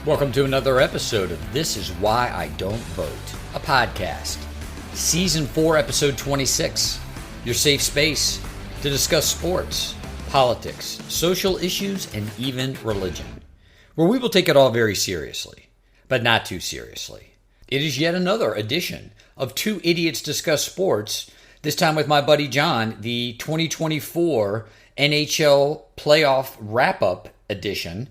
Welcome to another episode of This Is Why I Don't Vote, a podcast. Season 4, Episode 26. Your safe space to discuss sports, politics, social issues, and even religion. Where we will take it all very seriously, but not too seriously. It is yet another edition of Two Idiots Discuss Sports, this time with my buddy John, the 2024 NHL Playoff Wrap-Up Edition.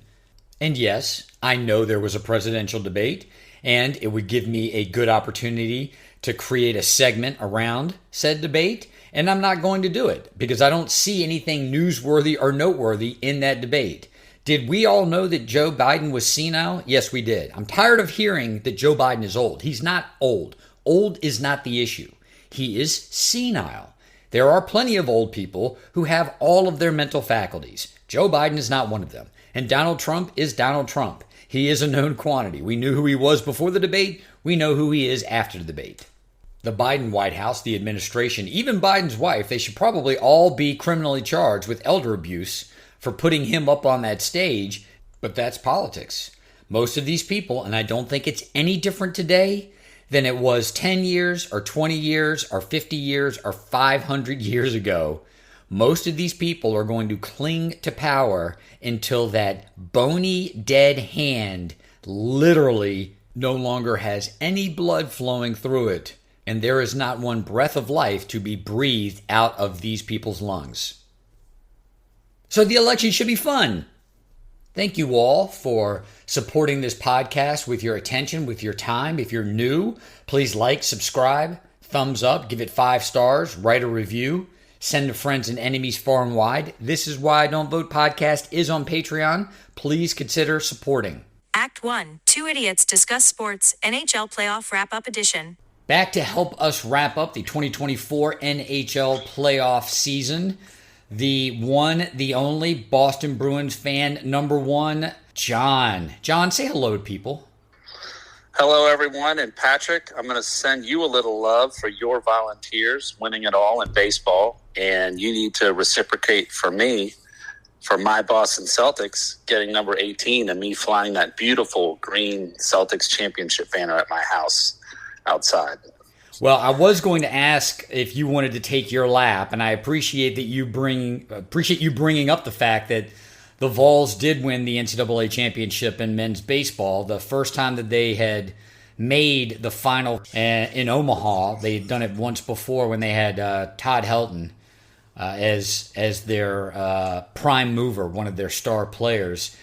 And yes, I know there was a presidential debate, and it would give me a good opportunity to create a segment around said debate, and I'm not going to do it because I don't see anything newsworthy or noteworthy in that debate. Did we all know that Joe Biden was senile? Yes, we did. I'm tired of hearing that Joe Biden is old. He's not old. Old is not the issue. He is senile. There are plenty of old people who have all of their mental faculties. Joe Biden is not one of them. And Donald Trump is Donald Trump. He is a known quantity. We knew who he was before the debate. We know who he is after the debate. The Biden White House, the administration, even Biden's wife, they should probably all be criminally charged with elder abuse for putting him up on that stage. But that's politics. Most of these people, and I don't think it's any different today than it was 10 years or 20 years or 50 years or 500 years ago, most of these people are going to cling to power until that bony, dead hand literally no longer has any blood flowing through it, and there is not one breath of life to be breathed out of these people's lungs. So the election should be fun. Thank you all for supporting this podcast with your attention, with your time. If you're new, please like, subscribe, thumbs up, give it 5 stars, write a review. Send to friends and enemies far and wide. This Is Why I Don't Vote podcast is on Patreon. Please consider supporting. Act 1. Two Idiots Discuss Sports, NHL Playoff Wrap-Up Edition. Back to help us wrap up the 2024 NHL playoff season. The one, the only Boston Bruins fan, number one, John. John, say hello to people. Hello, everyone. And Patrick, I'm going to send you a little love for your Volunteers winning it all in baseball. And you need to reciprocate for me, for my Boston Celtics, getting number 18 and me flying that beautiful green Celtics championship banner at my house outside. Well, I was going to ask if you wanted to take your lap, and I appreciate that you bringing up the fact that the Vols did win the NCAA championship in men's baseball. The first time that they had made the final in Omaha, they had done it once before when they had Todd Helton as their prime mover, one of their star players.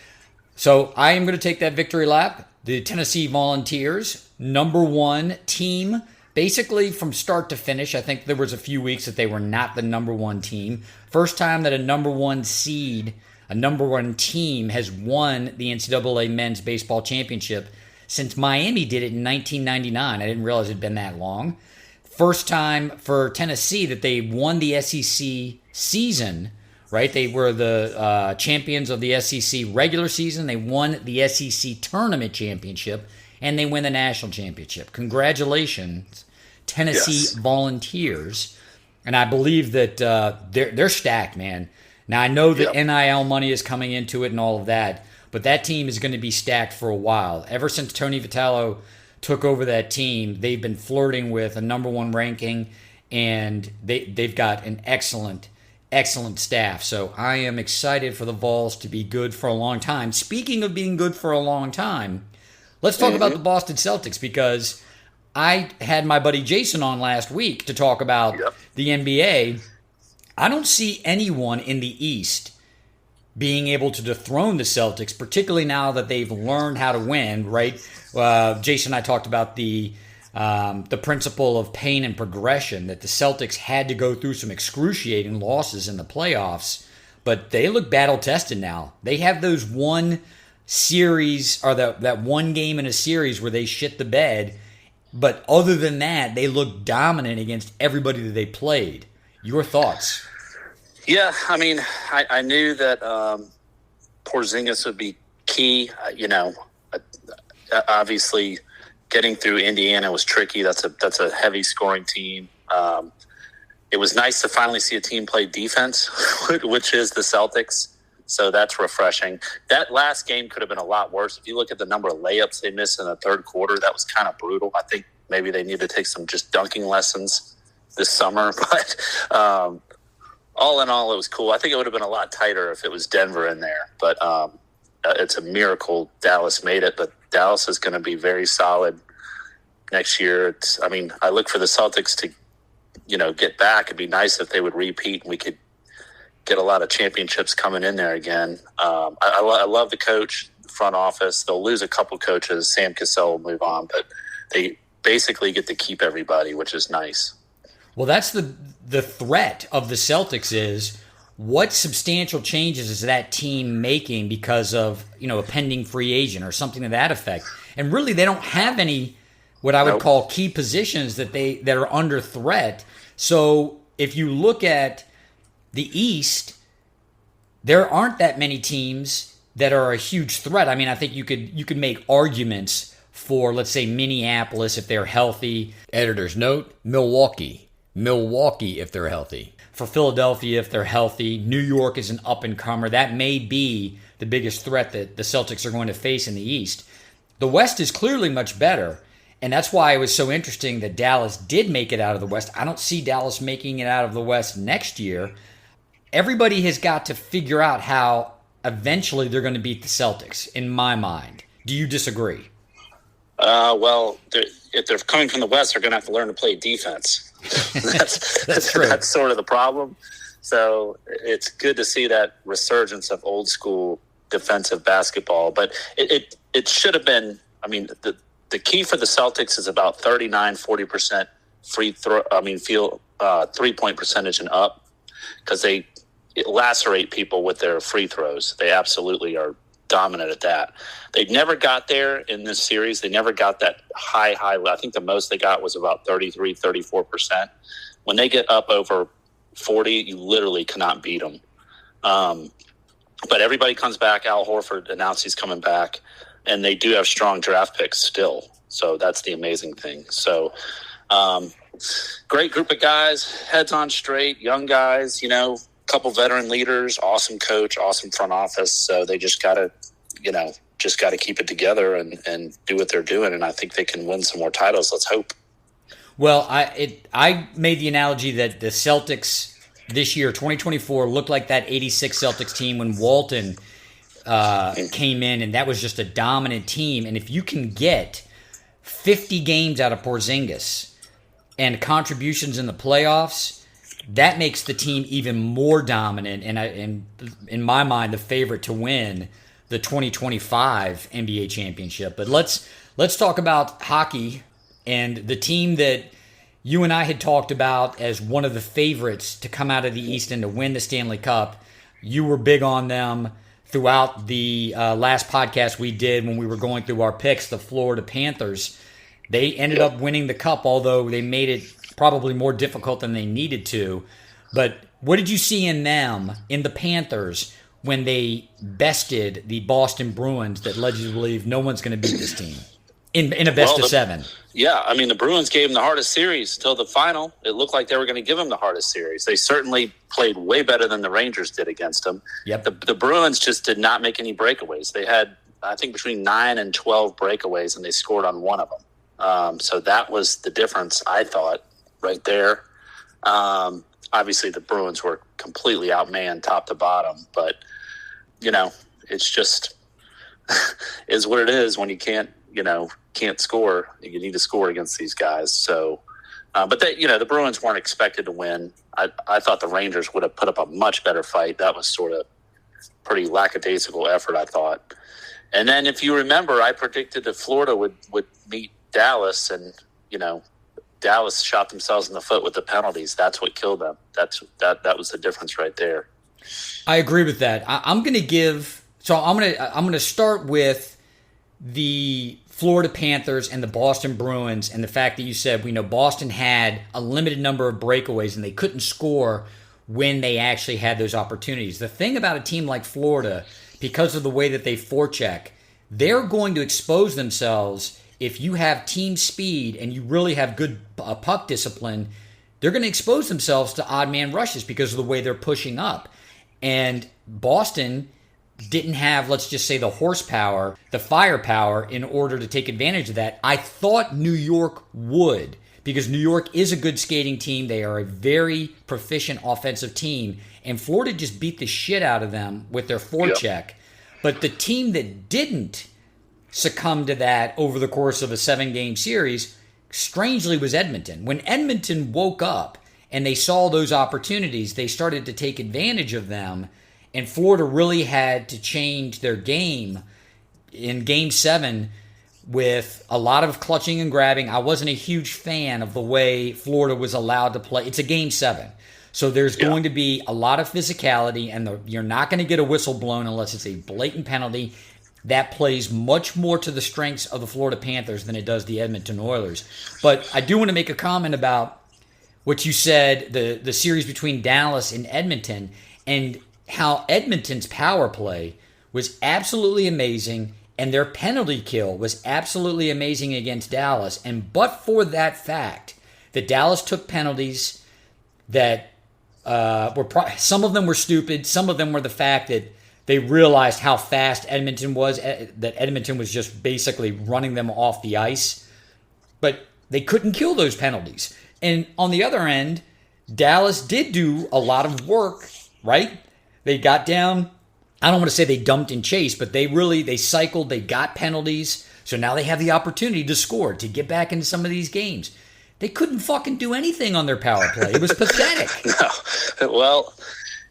So I am going to take that victory lap. The Tennessee Volunteers, number one team, basically from start to finish. I think there was a few weeks that they were not the number one team. First time that a number one seed, a number one team has won the NCAA men's baseball championship since Miami did it in 1999. I didn't realize it had been that long. First time for Tennessee that they won the SEC season, right? They were the champions of the SEC regular season. They won the SEC tournament championship, and they win the national championship. Congratulations, Tennessee Volunteers. And I believe that they're stacked, man. Now, I know that NIL money is coming into it and all of that, but that team is going to be stacked for a while. Ever since Tony Vitello took over that team, they've been flirting with a number one ranking, and they've got an excellent staff. So I am excited for the Vols to be good for a long time. Speaking of being good for a long time, let's talk about the Boston Celtics, because I had my buddy Jason on last week to talk about the NBA. I don't see anyone in the East being able to dethrone the Celtics, particularly now that they've learned how to win, right? Jason and I talked about the principle of pain and progression, that the Celtics had to go through some excruciating losses in the playoffs, but they look battle-tested now. They have those one series, or that one game in a series where they shit the bed, but other than that, they look dominant against everybody that they played. Your thoughts? Yeah, I mean, I knew that Porzingis would be key. Obviously, getting through Indiana was tricky. That's a heavy scoring team. It was nice to finally see a team play defense, which is the Celtics. So that's refreshing. That last game could have been a lot worse. If you look at the number of layups they missed in the third quarter, that was kind of brutal. I think maybe they need to take some just dunking lessons this summer. But all in all, it was cool. I think it would have been a lot tighter if it was Denver in there. But it's a miracle Dallas made it. But Dallas is going to be very solid next year. I look for the Celtics to, get back. It'd be nice if they would repeat and we could get a lot of championships coming in there again. I love the coach, the front office. They'll lose a couple coaches. Sam Cassell will move on, but they basically get to keep everybody, which is nice. Well, that's the threat of the Celtics is what substantial changes is that team making because of, a pending free agent or something to that effect. And really, they don't have any what I would call key positions that are under threat. So if you look at the East, there aren't that many teams that are a huge threat. I mean, I think you could make arguments for, let's say, Minneapolis if they're healthy. Editor's note, Milwaukee if they're healthy. For Philadelphia if they're healthy. New York is an up-and-comer. That may be the biggest threat that the Celtics are going to face in the East. The West is clearly much better, and that's why it was so interesting that Dallas did make it out of the West. I don't see Dallas making it out of the West next year. Everybody has got to figure out how eventually they're going to beat the Celtics, in my mind. Do you disagree? Well, if they're coming from the West, they're going to have to learn to play defense. That's true. That's sort of the problem. So it's good to see that resurgence of old school defensive basketball. But it should have been, the key for the Celtics is about 39-40% three-point percentage and up, because they lacerate people with their free throws. They absolutely are dominant at that. They never got there in this series. They never got that high. I think the most they got was about 33-34%. When they get up over 40, you literally cannot beat them. But everybody comes back. Al Horford announced he's coming back, and they do have strong draft picks still. So that's the amazing thing. So great group of guys, heads on straight, young guys, couple veteran leaders, awesome coach, awesome front office. So they just got to keep it together and do what they're doing. And I think they can win some more titles. Let's hope. Well, I made the analogy that the Celtics this year, 2024, looked like that 86 Celtics team when Walton came in, and that was just a dominant team. And if you can get 50 games out of Porzingis and contributions in the playoffs, that makes the team even more dominant, and in my mind, the favorite to win the 2025 NBA championship. But let's talk about hockey and the team that you and I had talked about as one of the favorites to come out of the East and to win the Stanley Cup. You were big on them throughout the last podcast we did when we were going through our picks, the Florida Panthers. They ended up winning the Cup, although they made it probably more difficult than they needed to. But what did you see in them, in the Panthers, when they bested the Boston Bruins that led you to believe no one's going to beat this team in a best of seven? Yeah, the Bruins gave them the hardest series till the final. It looked like they were going to give them the hardest series. They certainly played way better than the Rangers did against them. Yep. The Bruins just did not make any breakaways. They had, I think, between 9 and 12 breakaways, and they scored on one of them. So that was the difference, I thought, right there. Obviously, the Bruins were completely outmanned top to bottom, but it's just is what it is when you can't score. You need to score against these guys. So, but the Bruins weren't expected to win. I thought the Rangers would have put up a much better fight. That was sort of pretty lackadaisical effort, I thought. And then, if you remember, I predicted that Florida would meet Dallas, and Dallas shot themselves in the foot with the penalties. That's what killed them. That was the difference right there. I agree with that. I'm going to start with the Florida Panthers and the Boston Bruins, and the fact that you said Boston had a limited number of breakaways and they couldn't score when they actually had those opportunities. The thing about a team like Florida, because of the way that they forecheck, they're going to expose themselves. If you have team speed and you really have good puck discipline, they're going to expose themselves to odd man rushes because of the way they're pushing up. And Boston didn't have, let's just say, the horsepower, the firepower in order to take advantage of that. I thought New York would, because New York is a good skating team. They are a very proficient offensive team, and Florida just beat the shit out of them with their forecheck. But the team that didn't succumb to that over the course of a 7-game series, strangely, was Edmonton. When Edmonton woke up and they saw those opportunities, they started to take advantage of them. And Florida really had to change their game in Game 7 with a lot of clutching and grabbing. I wasn't a huge fan of the way Florida was allowed to play. It's a Game 7. So there's going to be a lot of physicality, and you're not going to get a whistle blown unless it's a blatant penalty. That plays much more to the strengths of the Florida Panthers than it does the Edmonton Oilers. But I do want to make a comment about what you said, the series between Dallas and Edmonton, and how Edmonton's power play was absolutely amazing, and their penalty kill was absolutely amazing against Dallas. And but for that fact that Dallas took penalties that some of them were stupid, some of them were the fact that they realized how fast Edmonton was, that Edmonton was just basically running them off the ice. But they couldn't kill those penalties. And on the other end, Dallas did do a lot of work, right? They got down. I don't want to say they dumped and chased, but they cycled, they got penalties. So now they have the opportunity to score, to get back into some of these games. They couldn't fucking do anything on their power play. It was pathetic. No. Well,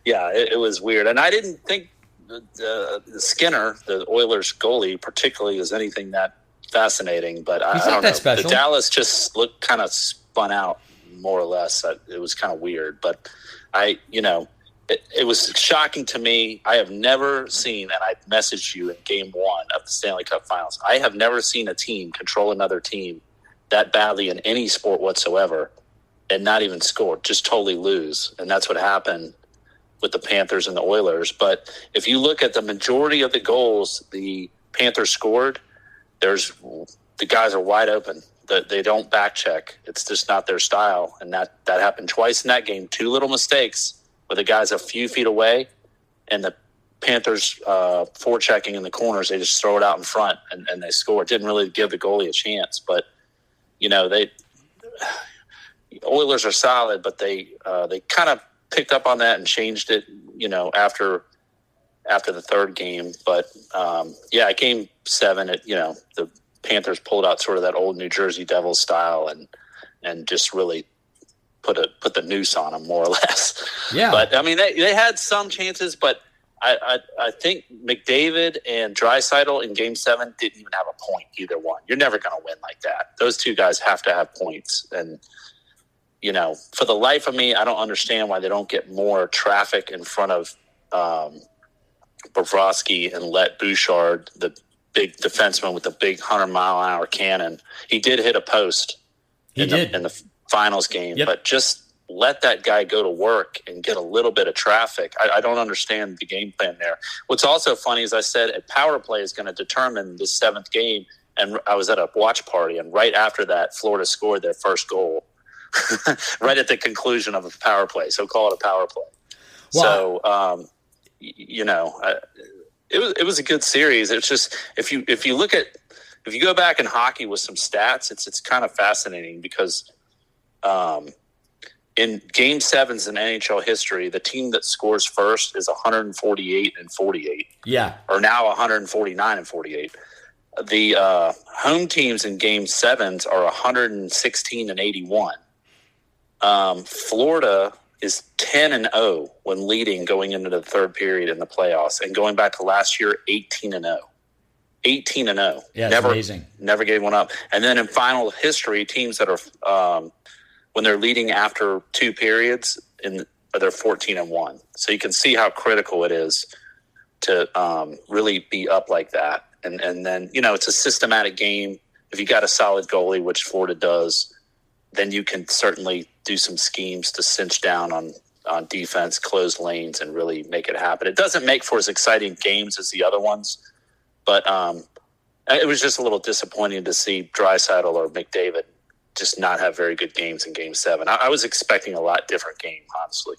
yeah, it was weird. And I didn't think the Skinner, the Oilers goalie, particularly, is anything that fascinating. But I don't know. Special. The Dallas just looked kind of spun out, more or less. It was kind of weird. But it was shocking to me. I have never seen, and I messaged you in Game 1 of the Stanley Cup Finals, I have never seen a team control another team that badly in any sport whatsoever and not even score, just totally lose. And that's what happened with the Panthers and the Oilers. But if you look at the majority of the goals the Panthers scored, the guys are wide open. They don't back check. It's just not their style. And that happened twice in that game. 2 little mistakes where the guy's a few feet away and the Panthers forechecking in the corners, they just throw it out in front and they score. It didn't really give the goalie a chance. But, Oilers are solid, but they kind of picked up on that and changed it, after the third game. But Game 7, the Panthers pulled out sort of that old New Jersey Devils style and just really put the noose on them, more or less. Yeah. But I mean, they had some chances, but I think McDavid and Draisaitl in Game 7 didn't even have a point, either one. You're never going to win like that. Those two guys have to have points. And, for the life of me, I don't understand why they don't get more traffic in front of Bobrovsky and let Bouchard, the big defenseman with the big 100-mile-an-hour cannon. He did hit a post in the finals game, but just let that guy go to work and get a little bit of traffic. I don't understand the game plan there. What's also funny is I said a power play is going to determine this 7th game, and I was at a watch party, and right after that, Florida scored their first goal right at the conclusion of a power play. So call it a power play. Wow. So, it was a good series. It's just if you go back in hockey with some stats, it's kind of fascinating because in Game 7s in NHL history, the team that scores first is 148-48. Yeah. Or now 149-48. The home teams in Game 7s are 116-81. Florida is 10-0 when leading going into the third period in the playoffs, and going back to last year, 18-0. 18-0. Yeah, it's amazing. Never gave one up. And then in final history, teams that are when they're leading after 2 periods, they're 14-1. So you can see how critical it is to really be up like that. And then, it's a systematic game. If you got a solid goalie, which Florida does, then you can certainly do some schemes to cinch down on defense, close lanes, and really make it happen. It doesn't make for as exciting games as the other ones, but it was just a little disappointing to see Draisaitl or McDavid just not have very good games in Game 7. I was expecting a lot different game, honestly.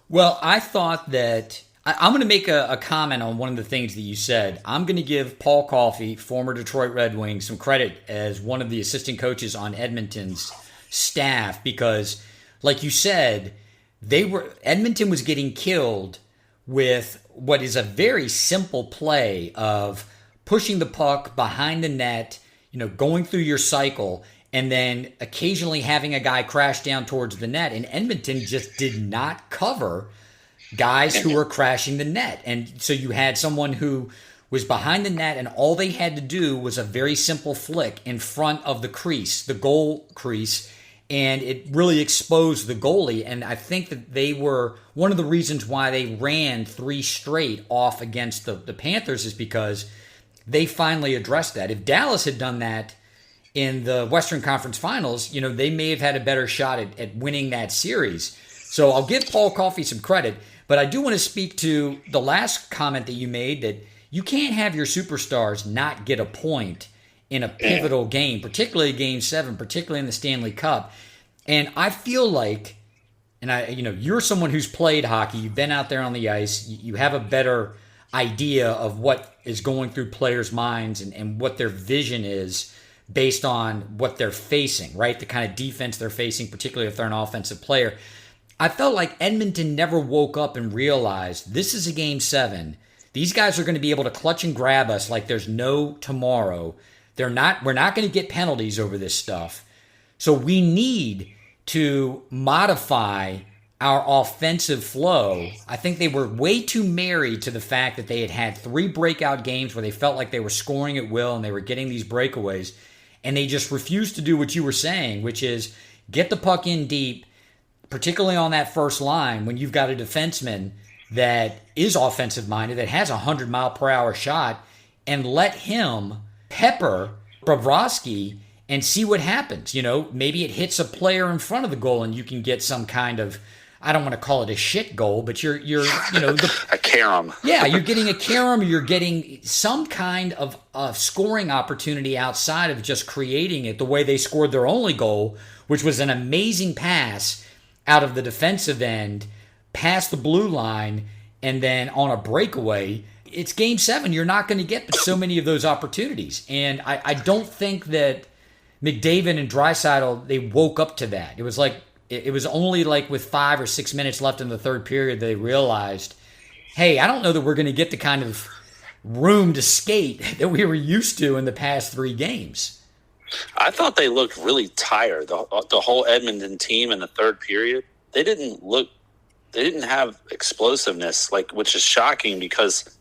Well, I thought that I'm going to make a comment on one of the things that you said. I'm going to give Paul Coffey, former Detroit Red Wing, some credit as one of the assistant coaches on Edmonton's staff because, like you said, Edmonton was getting killed with what is a very simple play of pushing the puck behind the net, going through your cycle, and then occasionally having a guy crash down towards the net. And Edmonton just did not cover guys who were crashing the net. And so you had someone who was behind the net, and all they had to do was a very simple flick in front of the crease, the goal crease, and it really exposed the goalie. And I think that they were one of the reasons why they ran 3 straight off against the Panthers is because they finally addressed that. If Dallas had done that in the Western Conference Finals, they may have had a better shot at winning that series. So I'll give Paul Coffey some credit, but I do want to speak to the last comment that you made that you can't have your superstars not get a point in a pivotal game, particularly Game 7, particularly in the Stanley Cup. And I feel like, you're someone who's played hockey, you've been out there on the ice, you have a better idea of what is going through players' minds and what their vision is based on what they're facing, right? The kind of defense they're facing, particularly if they're an offensive player. I felt like Edmonton never woke up and realized this is a Game 7. These guys are going to be able to clutch and grab us like there's no tomorrow. We're not going to get penalties over this stuff. So we need to modify our offensive flow. I think they were way too married to the fact that they had 3 breakout games where they felt like they were scoring at will and they were getting these breakaways. And they just refused to do what you were saying, which is get the puck in deep, particularly on that first line when you've got a defenseman that is offensive-minded, that has a 100-mile-per-hour shot, and let him pepper Bobrovsky and see what happens. Maybe it hits a player in front of the goal and you can get some kind of, I don't want to call it a shit goal, but you're a carom. Yeah, you're getting a carom, you're getting some kind of scoring opportunity outside of just creating it the way they scored their only goal, which was an amazing pass out of the defensive end, past the blue line, and then on a breakaway. It's Game 7. You're not going to get so many of those opportunities. And I don't think that McDavid and Draisaitl, they woke up to that. It was only like with 5 or 6 minutes left in the third period they realized, hey, I don't know that we're going to get the kind of room to skate that we were used to in the past 3 games. I thought they looked really tired. The whole Edmonton team in the third period, they didn't have explosiveness, which is shocking because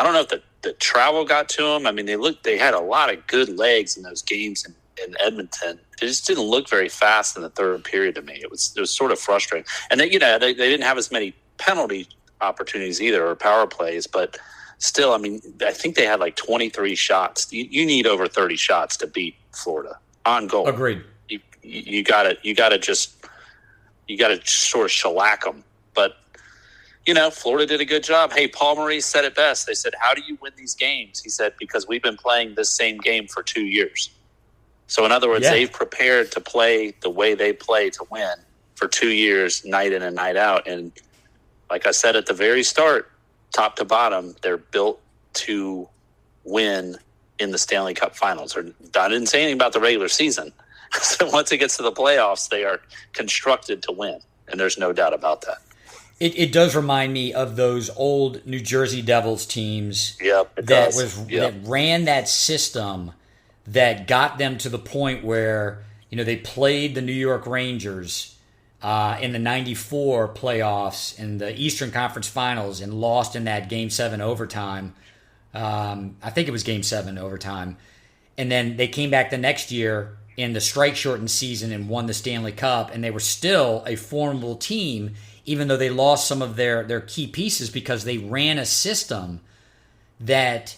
I don't know if the travel got to them. I mean, they had a lot of good legs in those games in Edmonton. They just didn't look very fast in the third period to me. It was sort of frustrating. And they didn't have as many penalty opportunities either or power plays, but still, I mean, I think they had 23 shots. You need over 30 shots to beat Florida on goal. Agreed. You got to sort of shellac them. But Florida did a good job. Hey, Paul Maurice said it best. They said, "How do you win these games?" He said, "Because we've been playing this same game for 2 years." So in other words, they've prepared to play the way they play to win for 2 years, night in and night out. And like I said at the very start, top to bottom, they're built to win in the Stanley Cup Finals. I didn't say anything about the regular season. So once it gets to the playoffs, they are constructed to win, and there's no doubt about that. It does remind me of those old New Jersey Devils teams that ran that system that got them to the point where they played the New York Rangers in the 94 playoffs in the Eastern Conference Finals and lost in that Game 7 overtime. I think it was Game 7 overtime. And then they came back the next year in the strike-shortened season and won the Stanley Cup, and they were still a formidable team, even though they lost some of their key pieces because they ran a system that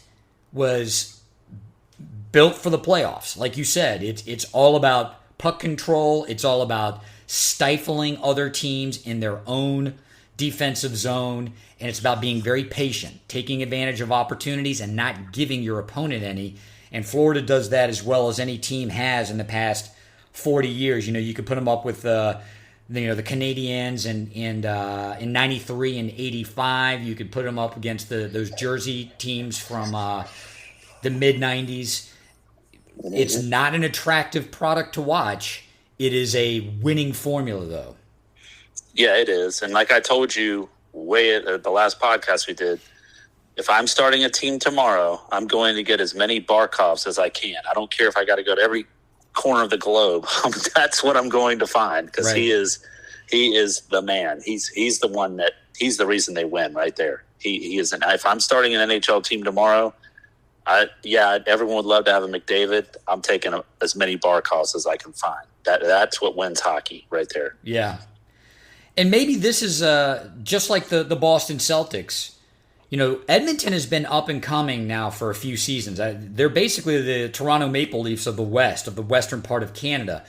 was built for the playoffs. Like you said, it's all about puck control. It's all about stifling other teams in their own defensive zone, and it's about being very patient, taking advantage of opportunities and not giving your opponent any. And Florida does that as well as any team has in the past 40 years. You could put them up with the the Canadiens in '93 and '85. You could put them up against those Jersey teams from the mid '90s. It's not an attractive product to watch. It is a winning formula, though. Yeah, it is. And like I told you way at the last podcast we did, if I'm starting a team tomorrow, I'm going to get as many Barkovs as I can. I don't care if I got to go to every corner of the globe. That's what I'm going to find, because right. he is the man. He's the one he's the reason they win right there. He is. If I'm starting an NHL team tomorrow, everyone would love to have a McDavid. I'm taking as many Barkovs as I can find. That's what wins hockey right there. Yeah. And maybe this is just like the Boston Celtics. Edmonton has been up and coming now for a few seasons. They're basically the Toronto Maple Leafs of the West, of the western part of Canada.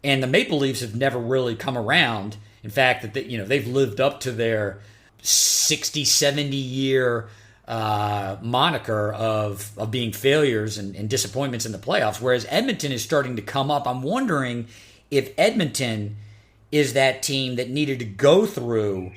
And the Maple Leafs have never really come around. In fact, they've lived up to their 60, 70-year moniker of being failures and disappointments in the playoffs, whereas Edmonton is starting to come up. I'm wondering if Edmonton is that team that needed to go through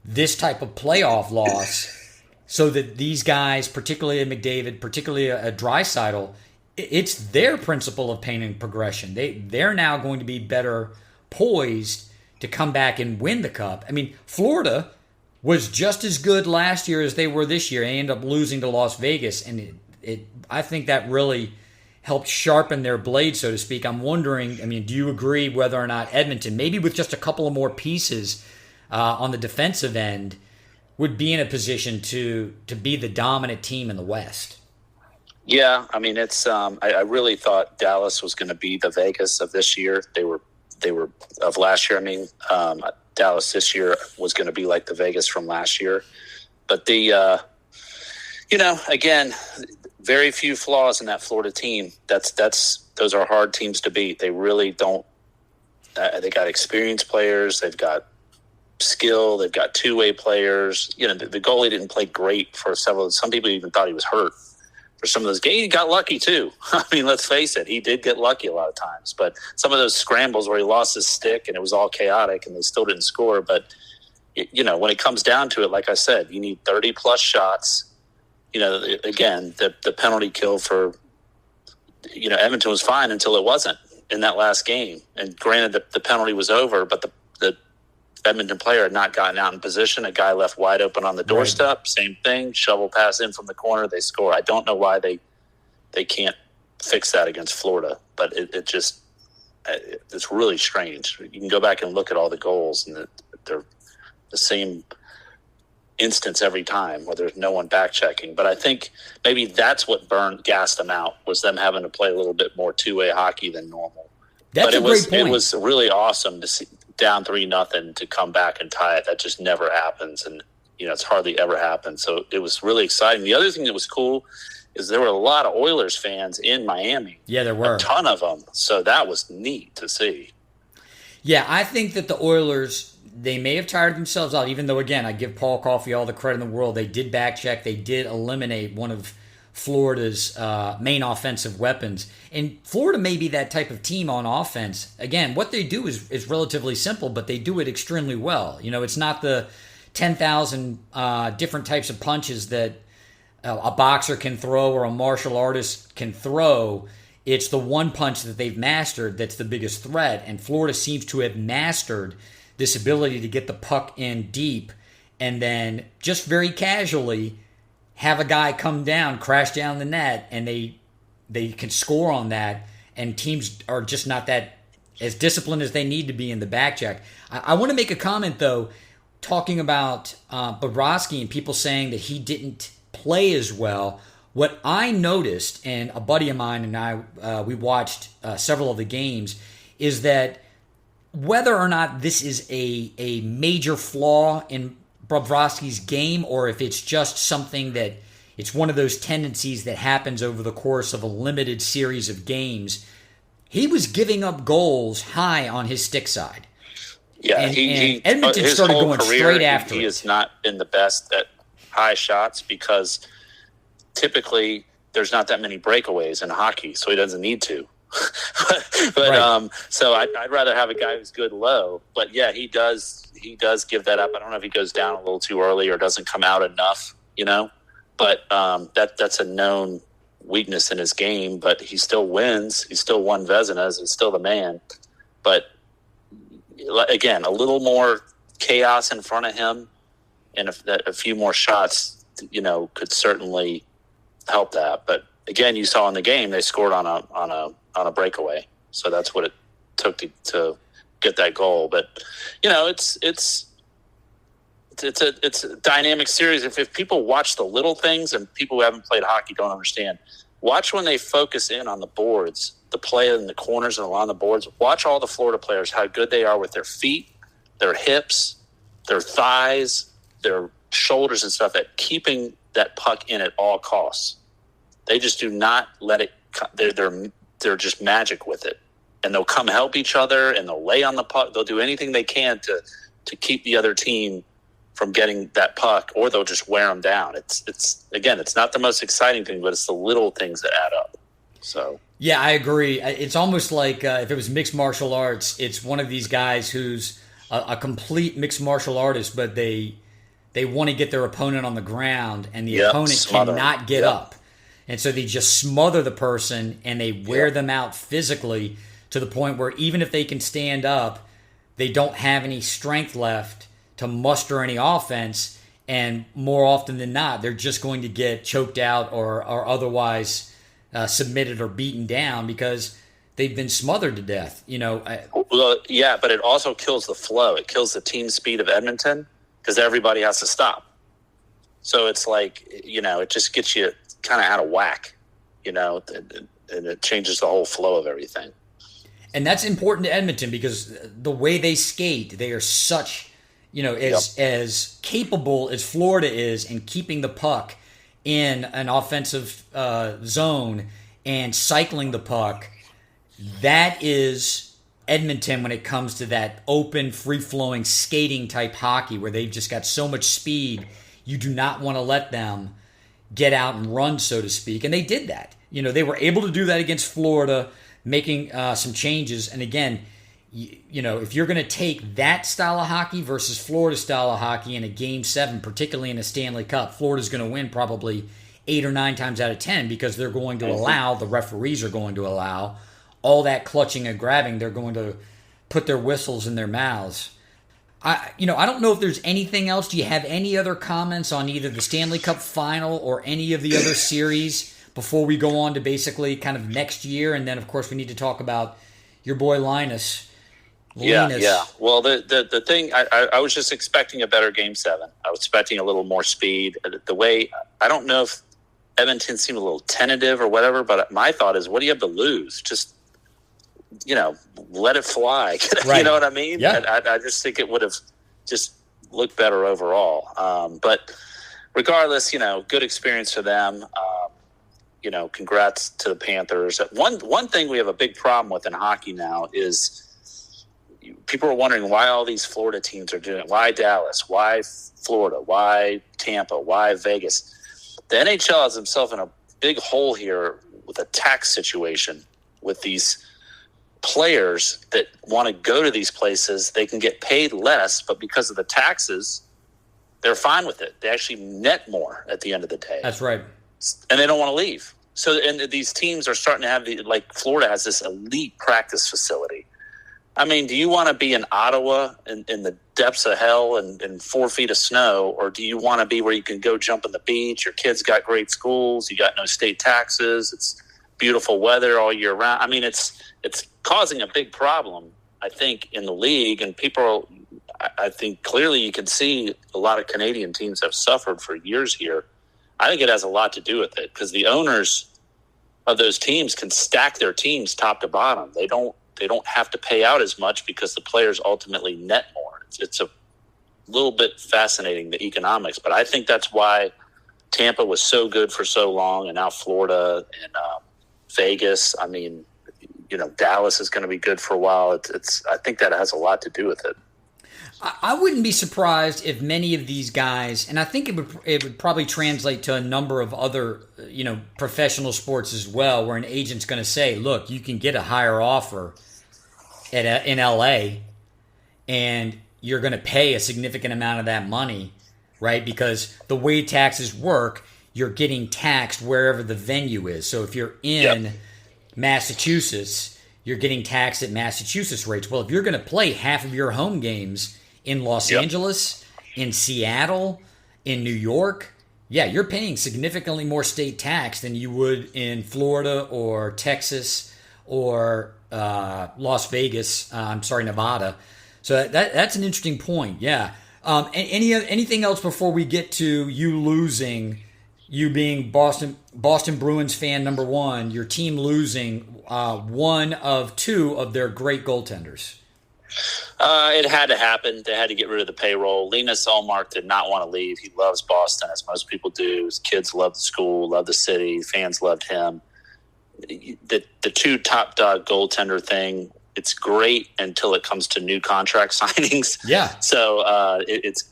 this type of playoff loss so that these guys, particularly a McDavid, particularly a Draisaitl, it's their principle of pain and progression. They're now going to be better poised to come back and win the cup. I mean, Florida was just as good last year as they were this year. They ended up losing to Las Vegas, and I think that really helped sharpen their blade, so to speak. I'm wondering, do you agree whether or not Edmonton, maybe with just a couple of more pieces on the defensive end, would be in a position to be the dominant team in the West? Yeah, it's. I really thought Dallas was going to be the Vegas of this year. They were of last year. Dallas this year was going to be like the Vegas from last year, but again, very few flaws in that Florida team. Those are hard teams to beat. They really don't. They got experienced players. They've got skill. They've got two-way players. The goalie didn't play great for several. Some people even thought he was hurt for some of those games. He got lucky too. Let's face it, he did get lucky a lot of times. But some of those scrambles where he lost his stick and it was all chaotic and they still didn't score. But when it comes down to it, like I said, you need 30-plus shots. Again, the penalty kill for, Edmonton was fine until it wasn't in that last game. And granted, the penalty was over, but the Edmonton player had not gotten out in position. A guy left wide open on the doorstep. Right. Same thing. Shovel pass in from the corner. They score. I don't know why they can't fix that against Florida, but it's really strange. You can go back and look at all the goals, and they're the same instance every time where there's no one back checking. But I think maybe that's what gassed them out, was them having to play a little bit more two-way hockey than normal. That's a great point. It was really awesome to see down 3-0 to come back and tie it. That just never happens, and it's hardly ever happened. So it was really exciting. The other thing that was cool is there were a lot of Oilers fans in Miami. Yeah, there were a ton of them. So that was neat to see. Yeah, I think that the Oilers, they may have tired themselves out, even though, again, I give Paul Coffey all the credit in the world. They did back check. They did eliminate one of Florida's main offensive weapons. And Florida may be that type of team on offense. Again, what they do is relatively simple, but they do it extremely well. It's not the 10,000 different types of punches that a boxer can throw or a martial artist can throw. It's the one punch that they've mastered that's the biggest threat. And Florida seems to have mastered this ability to get the puck in deep and then just very casually have a guy come down, crash down the net, and they can score on that, and teams are just not that as disciplined as they need to be in the back check. I want to make a comment, though, talking about Bobrovsky and people saying that he didn't play as well. What I noticed, and a buddy of mine and I, we watched several of the games, is that whether or not this is a major flaw in Bobrovsky's game, or if it's just something that it's one of those tendencies that happens over the course of a limited series of games, he was giving up goals high on his stick side. Yeah, and Edmonton started going straight after it. He has not been the best at high shots because typically there's not that many breakaways in hockey, so he doesn't need to. but right. So I'd rather have a guy who's good low. But yeah, he does give that up. I don't know if he goes down a little too early or doesn't come out enough, But that's a known weakness in his game. But he still wins. He still won Vezinas. He's still the man. But again, a little more chaos in front of him, and a few more shots, could certainly help that. But again, you saw in the game they scored on a breakaway, so that's what it took to get that goal. But it's a dynamic series. If people watch the little things, and people who haven't played hockey don't understand, watch when they focus in on the boards, the play in the corners and along the boards. Watch all the Florida players, how good they are with their feet, their hips, their thighs, their shoulders and stuff at keeping that puck in at all costs. They just do not let it. They're just magic with it, and they'll come help each other, and they'll lay on the puck. They'll do anything they can to keep the other team from getting that puck, or they'll just wear them down. It's not the most exciting thing, but it's the little things that add up. So yeah, I agree. It's almost like if it was mixed martial arts, it's one of these guys who's a complete mixed martial artist, but they want to get their opponent on the ground, and the opponent cannot get up. And so they just smother the person, and they wear them out physically to the point where even if they can stand up, they don't have any strength left to muster any offense. And more often than not, they're just going to get choked out or otherwise submitted or beaten down because they've been smothered to death. Well, yeah, but it also kills the flow. It kills the team speed of Edmonton because everybody has to stop. So it's like, it just gets you kind of out of whack, and it changes the whole flow of everything. And that's important to Edmonton because the way they skate, they are such, as capable as Florida is in keeping the puck in an offensive zone and cycling the puck. That is Edmonton when it comes to that open, free-flowing skating type hockey where they've just got so much speed. You do not want to let them get out and run, so to speak. And they did that. They were able to do that against Florida, making some changes. And again, if you're going to take that style of hockey versus Florida's style of hockey in a Game 7, particularly in a Stanley Cup, Florida's going to win probably 8 or 9 times out of 10 because they're going to allow, the referees are going to allow, all that clutching and grabbing. They're going to put their whistles in their mouths. I don't know if there's anything else. Do you have any other comments on either the Stanley Cup final or any of the other series before we go on to basically kind of next year? And then, of course, we need to talk about your boy Linus. Yeah. Well, the thing, I was just expecting a better Game 7. I was expecting a little more speed. The way, I don't know if Edmonton seemed a little tentative or whatever, but my thought is, what do you have to lose? Just, let it fly. Right. You know what I mean? Yeah. I just think it would have just looked better overall. But regardless, good experience for them. Congrats to the Panthers. One thing we have a big problem with in hockey now is people are wondering why all these Florida teams are doing it. Why Dallas? Why Florida? Why Tampa? Why Vegas? The NHL has himself in a big hole here with a tax situation with these players that want to go to these places. They can get paid less, but because of the taxes, they're fine with it. They actually net more at the end of the day. That's right. And they don't want to leave. So, and these teams are starting to have like Florida has this elite practice facility. I mean, do you want to be in Ottawa in the depths of hell and 4 feet of snow, or do you want to be where you can go jump on the beach? Your kids got great schools. You got no state taxes. It's beautiful weather all year round. I mean, it's causing a big problem, I think, in the league. And people, I think clearly you can see a lot of Canadian teams have suffered for years here. I think it has a lot to do with it because the owners of those teams can stack their teams top to bottom. They don't have to pay out as much because the players ultimately net more. It's a little bit fascinating, the economics, but I think that's why Tampa was so good for so long, and now Florida and Vegas. I mean, Dallas is going to be good for a while. I think that has a lot to do with it. I wouldn't be surprised if many of these guys, and I think it would probably translate to a number of other professional sports as well, where an agent's going to say, look, you can get a higher offer in LA, and you're going to pay a significant amount of that money, right? Because the way taxes work, you're getting taxed wherever the venue is. So if you're in Massachusetts, you're getting taxed at Massachusetts rates. Well, if you're going to play half of your home games in Los Angeles, in Seattle, in New York, you're paying significantly more state tax than you would in Florida or Texas or Nevada. So that's an interesting point. Yeah. Anything else before we get to you being Boston Bruins fan number one, your team losing one of two of their great goaltenders? It had to happen. They had to get rid of the payroll. Linus Ullmark did not want to leave. He loves Boston, as most people do. His kids love the school, love the city. Fans loved him. The two top dog goaltender thing, it's great until it comes to new contract signings. Yeah. So it's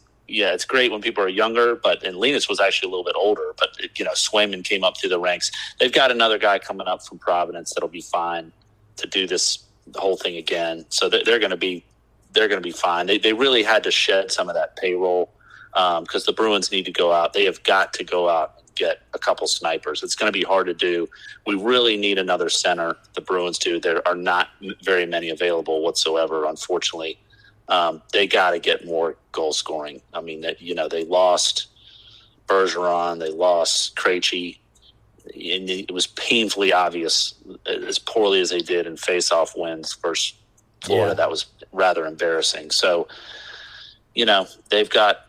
great when people are younger, and Linus was actually a little bit older, but Swayman came up through the ranks. They've got another guy coming up from Providence that'll be fine to do the whole thing again. So they're going to be fine. They really had to shed some of that payroll because the Bruins need to go out. They have got to go out and get a couple snipers. It's going to be hard to do. We really need another center. The Bruins do. There are not very many available whatsoever, unfortunately. They got to get more goal scoring. I mean, they lost Bergeron, they lost Krejci, and it was painfully obvious, as poorly as they did in face-off wins versus Florida. That was rather embarrassing. So, they've got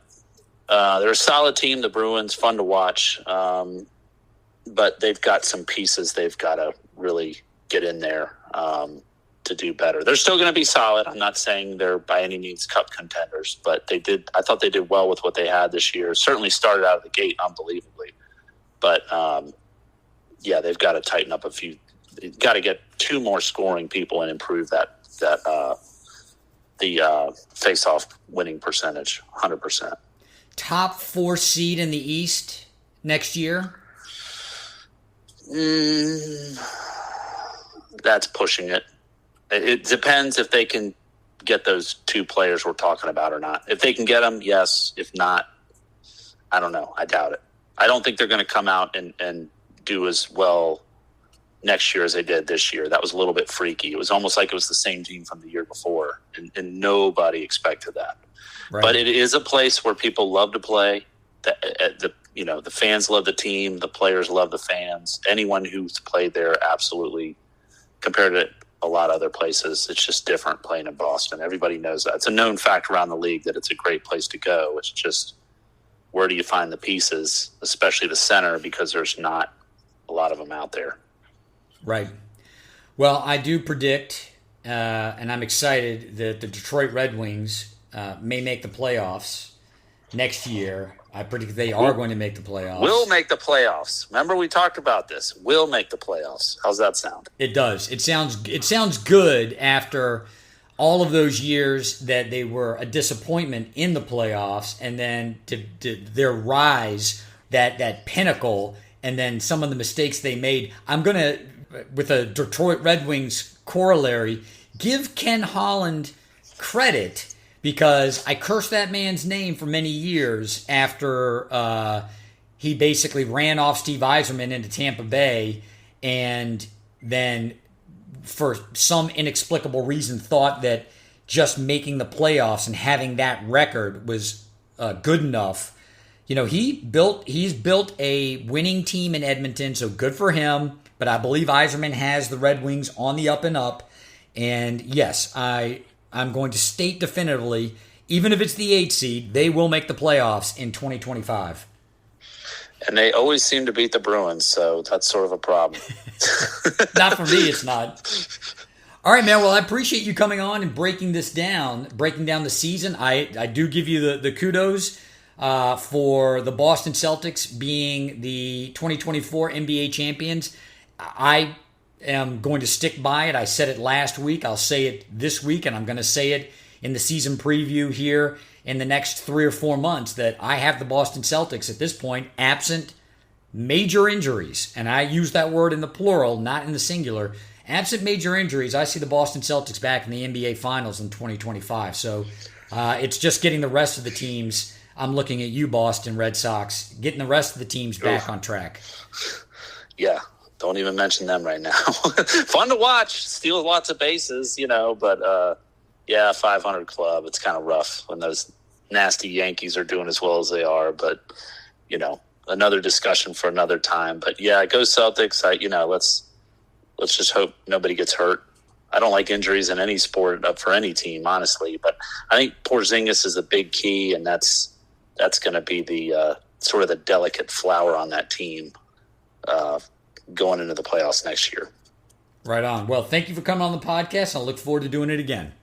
they're a solid team, the Bruins, fun to watch, but they've got some pieces they've got to really get in there to do better. They're still going to be solid. I'm not saying they're by any means cup contenders, but I thought they did well with what they had this year. Certainly started out of the gate unbelievably, but they've got to tighten up a few. They've got to get two more scoring people and improve the face-off winning percentage, 100%. Top 4 seed in the East next year? That's pushing it. It depends if they can get those two players we're talking about or not. If they can get them, yes. If not, I don't know. I doubt it. I don't think they're going to come out and do as well next year as they did this year. That was a little bit freaky. It was almost like it was the same team from the year before, and nobody expected that. Right. But it is a place where people love to play. The fans love the team. The players love the fans. Anyone who's played there, absolutely, compared to a lot of other places, it's just different playing in Boston. Everybody knows that. It's a known fact around the league that it's a great place to go. It's just, where do you find the pieces, especially the center, because there's not a lot of them out there. Right. Well, I do predict, and I'm excited, that the Detroit Red Wings may make the playoffs next year. I predict they are going to make the playoffs. Will make the playoffs. Remember we talked about this. Will make the playoffs. How's that sound? It does. It sounds good after all of those years that they were a disappointment in the playoffs, and then to their rise, that pinnacle, and then some of the mistakes they made. I'm going to, with a Detroit Red Wings corollary, give Ken Holland credit, because I cursed that man's name for many years after he basically ran off Steve Yzerman into Tampa Bay, and then for some inexplicable reason thought that just making the playoffs and having that record was good enough. He's built a winning team in Edmonton, so good for him. But I believe Yzerman has the Red Wings on the up and up. And yes, I'm going to state definitively, even if it's the 8th seed, they will make the playoffs in 2025. And they always seem to beat the Bruins, so that's sort of a problem. Not for me, it's not. All right, man. Well, I appreciate you coming on and breaking down the season. I do give you the kudos for the Boston Celtics being the 2024 NBA champions. I am going to stick by it. I said it last week. I'll say it this week, and I'm going to say it in the season preview here in the next 3 or 4 months that I have the Boston Celtics at this point, absent major injuries, and I use that word in the plural, not in the singular. Absent major injuries, I see the Boston Celtics back in the NBA Finals in 2025. So it's just getting the rest of the teams. I'm looking at you, Boston Red Sox, getting the rest of the teams back on track. Yeah, don't even mention them right now. Fun to watch, steal lots of bases, but 500 club. It's kind of rough when those nasty Yankees are doing as well as they are, but another discussion for another time. But yeah, go Celtics. Let's just hope nobody gets hurt. I don't like injuries in any sport for any team, honestly, but I think Porzingis is a big key, and that's going to be the sort of the delicate flower on that team going into the playoffs next year. Right on. Well, thank you for coming on the podcast. I look forward to doing it again.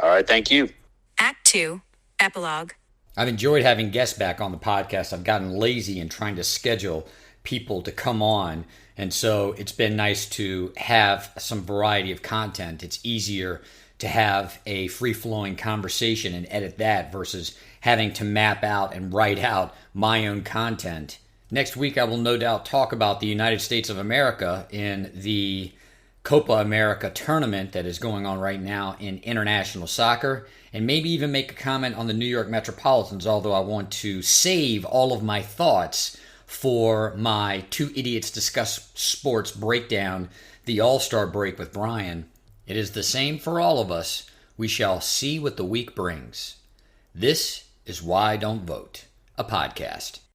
All right, thank you. Act 2, Epilogue. I've enjoyed having guests back on the podcast. I've gotten lazy in trying to schedule people to come on, and so it's been nice to have some variety of content. It's easier to have a free-flowing conversation and edit that versus having to map out and write out my own content. Next week, I will no doubt talk about the United States of America in the Copa America tournament that is going on right now in international soccer, and maybe even make a comment on the New York Metropolitans, although I want to save all of my thoughts for my Two Idiots Discuss Sports breakdown, the All-Star break with Brian. It is the same for all of us. We shall see what the week brings. This is Why Don't Vote, a podcast.